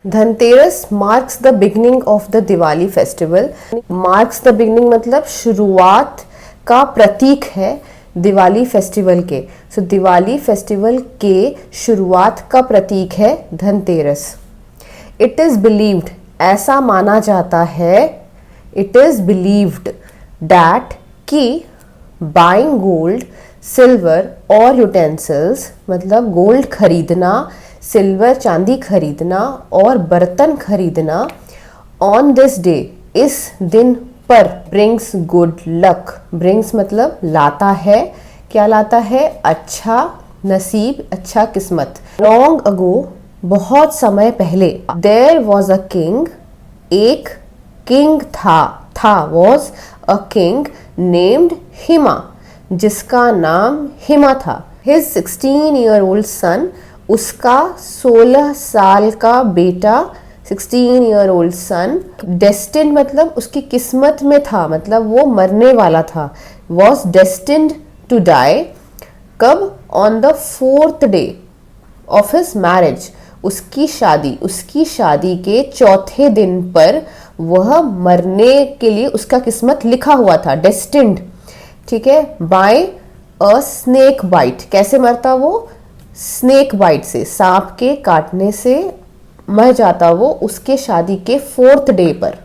Dhanteras marks the beginning of the Diwali festival. Marks the beginning मतलब शुरुआत का प्रतीक है दिवाली फेस्टिवल के। सो दिवाली फेस्टिवल के शुरुआत का प्रतीक है धनतेरस। इट इज़ बिलीव्ड, ऐसा माना जाता है, इट इज़ बिलीव्ड दैट कि बाइंग गोल्ड सिल्वर और यूटेंसिल्स मतलब गोल्ड खरीदना, सिल्वर चांदी खरीदना और बर्तन खरीदना ऑन दिस डे, इस दिन पर, ब्रिंग्स गुड लक। ब्रिंग्स मतलब लाता है, क्या लाता है? अच्छा नसीब, अच्छा किस्मत। लॉन्ग अगो, बहुत समय पहले, देयर वॉज अ किंग, एक किंग था वॉज अ किंग नेम्ड हिमा, जिसका नाम हिमा था। हिज 16-year-old सन, उसका 16 साल का बेटा, 16-year-old सन, डेस्टिन्ड मतलब उसकी किस्मत में था, मतलब वो मरने वाला था, वॉज डेस्टिन्ड टू डाई। कब? On the 4th day of his marriage, उसकी शादी के चौथे दिन पर वह मरने के लिए उसका किस्मत लिखा हुआ था, डेस्टिन्ड। ठीक है। बाय अ स्नेक बाइट, कैसे मरता वो? स्नेक बाइट से, सांप के काटने से मर जाता वो उसके शादी के 4th डे पर।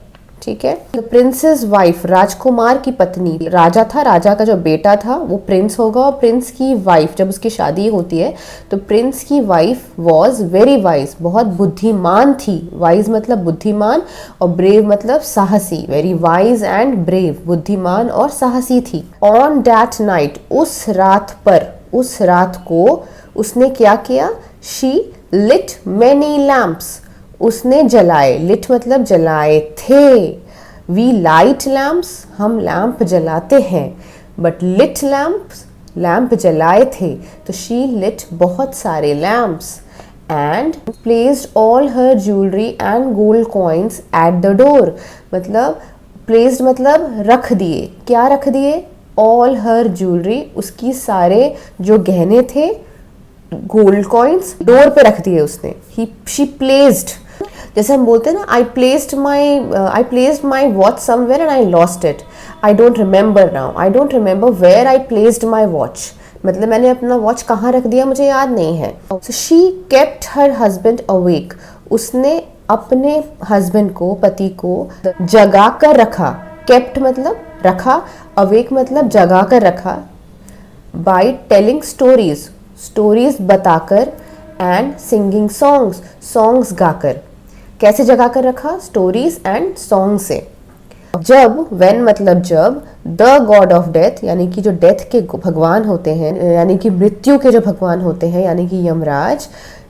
ठीक है। प्रिंसेस वाइफ, राजकुमार की पत्नी, राजा था, राजा का जो बेटा था वो प्रिंस होगा, और प्रिंस की वाइफ जब उसकी शादी होती है तो प्रिंस की वाइफ वॉज वेरी वाइज, बहुत बुद्धिमान थी। वाइज मतलब बुद्धिमान और ब्रेव मतलब साहसी। वेरी वाइज एंड ब्रेव, बुद्धिमान और साहसी थी। ऑन दैट नाइट, उस रात पर, उस रात को उसने क्या किया? शी लिट मैनी लैम्प्स, उसने जलाए, लिट मतलब जलाए थे। वी लाइट लैम्प्स, हम लैम्प जलाते हैं, बट लिट लैम्प्स, लैम्प जलाए थे। तो शी लिट बहुत सारे lamps and placed all her jewellery and gold coins at the door, मतलब प्लेस्ड मतलब रख दिए। क्या रख दिए? ऑल हर ज्वेलरी, उसकी सारे जो गहने थे, गोल्ड कॉइन्स डोर पे रख दिए उसने। शी प्लेस्ड, जैसे हम बोलते हैं ना, I placed my watch somewhere and I lost it, I don't remember now, I don't remember where I placed my watch, मतलब मैंने अपना वॉच कहाँ रख दिया मुझे याद नहीं है। So she kept her husband awake, उसने अपने हस्बैंड को, पति को जगा कर रखा। केप्ट मतलब रखा, अवेक मतलब जगा कर रखा। बाय टेलिंग स्टोरीज, स्टोरीज बताकर, एंड सिंगिंग सॉन्ग्स, सॉन्ग्स गाकर। कैसे जगा कर रखा? स्टोरीज एंड सॉन्ग से। जब, व्हेन मतलब जब, द गॉड ऑफ डेथ यानी कि जो डेथ के भगवान होते हैं, यानी कि मृत्यु के जो भगवान होते हैं, यानी कि यमराज,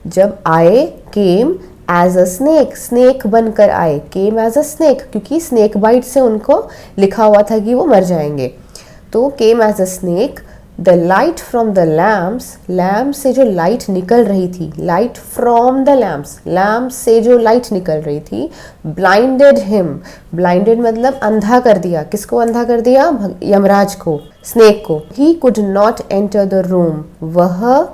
जब आए, came as a snake, snake बनकर आए, केम एज अ स्नेक, क्योंकि स्नेक बाइट से उनको लिखा हुआ था कि वो मर जाएंगे, तो came as a snake. The light from the lamps, lamp से जो लाइट निकल रही थी, light from the lamps, lamp से जो लाइट निकल रही थी, ब्लाइंडेड हिम, ब्लाइंडेड मतलब अंधा कर दिया। किसको अंधा कर दिया? यमराज को, स्नेक को। He could not enter the room, वह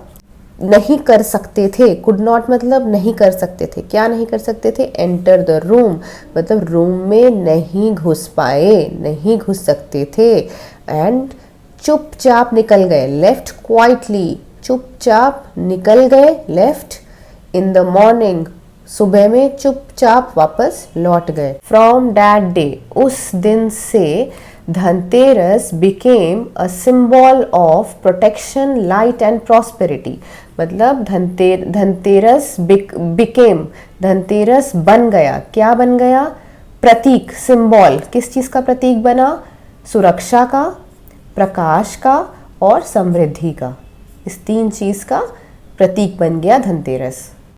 नहीं कर सकते थे। कुड नॉट मतलब नहीं कर सकते थे। क्या नहीं कर सकते थे? एंटर द रूम मतलब रूम में नहीं घुस पाए, नहीं घुस सकते थे। एंड चुपचाप निकल गए, लेफ्ट क्वाइटली, चुपचाप निकल गए, लेफ्ट। इन द मॉर्निंग, सुबह में चुपचाप वापस लौट गए। फ्रॉम दैट डे, उस दिन से Dhanteras became a symbol of protection, light and prosperity, मतलब धनतेरस बिकेम, धनतेरस बन गया। क्या बन गया? प्रतीक, सिंबल। किस चीज का प्रतीक बना? सुरक्षा का, प्रकाश का और समृद्धि का। इस 3 चीज का प्रतीक बन गया धनतेरस।